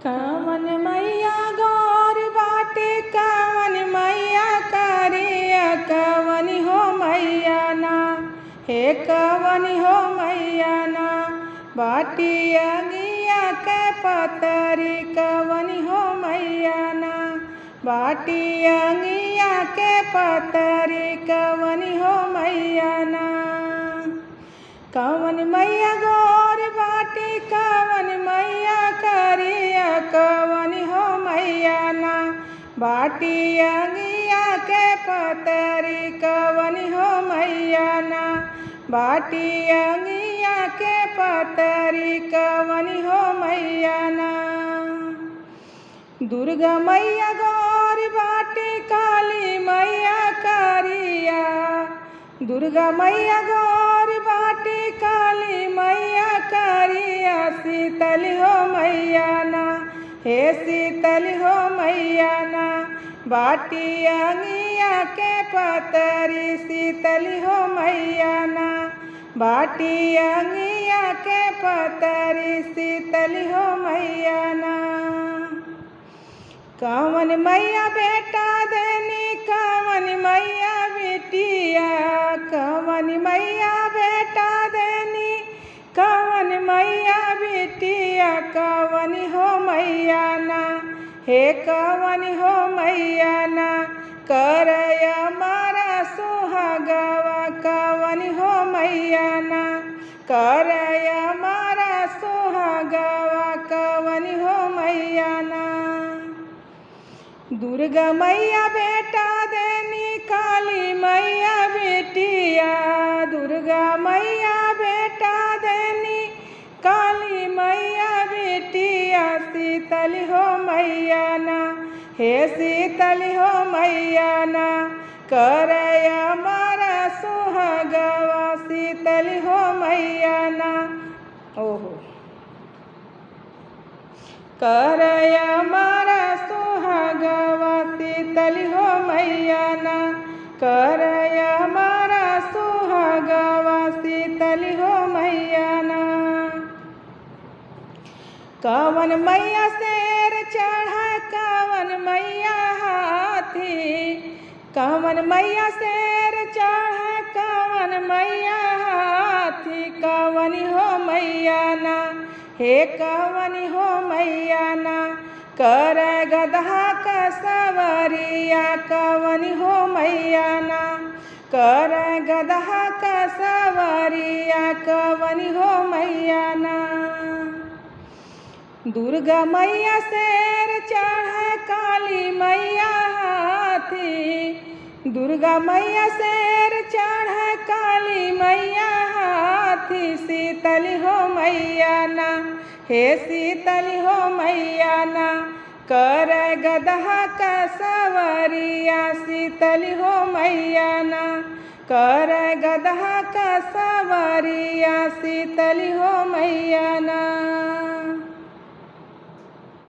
कवन मैया गौर बाटे कवन मैया करिया कवन हो मैया ना हे कवन हो मैया ना बाटी अगिया के पतरी कवन हो मैया ना बाटी अगिया के पतरी कवन हो मैया ना कवन मैया गौर बाटी कवन मैया करिया कवन हो मैया ना बाटी अगिया के पतरी कवन हो मैया ना बाटी अगिया के पतरी कवन हो मैया ना दुर्गा मैया गौर बाटी काली मैया करिया दुर्गा मैया गौर बाटी काली मैया करिया शीतल हो मैया ना हे शीतल हो मैया ना बाटी अगिया के पतरी शीतल हो मैया ना बाटी अगिया के पतरी शीतल हो मैया ना कवन मैया बेटा देनी कवन मैया बेटिया कवन मैया बेटा देनी कवन मैया बेटिया कवन हो मैया ना हे कवन हो मैया ना करया मारा सुहागवा कवन हो मैया ना करया मारा सुहागवा कवन हो मैया ना दुर्गा मैया बेटा देनी काली मैया बेटिया दुर्गा मैया बेटा देनी काली मैया बेटिया शीतल हो मैया ना हे शीतल हो मैया ना करया मारा सुहागवा शीतल हो मैया ना ओहो करया मारा सुहागवा शीतल हो मैया ना करया मारा सुहागवा शीतल हो मैया ना कवन मैया शेर चढ़ा कवन मैया हाथी कवन मैया शेर चढ़ा कवन मैया हाथी कवन हो मैया ना हे कवन हो मैया ना कर गदहा का सवारिया कवन हो मैया ना कर गदहा का सवारिया कवन हो मैया ना दुर्गा मैया शेर चढ़ा काली मैया हाथी दुर्गा मैया शेर चढ़ा काली मैया हाथी शीतल हो मैया ना हे शीतल हो मैया ना कर गदहा का सवारिया शीतल हो मैया ना कर गदहा का सवारिया शीतल हो मैया ना।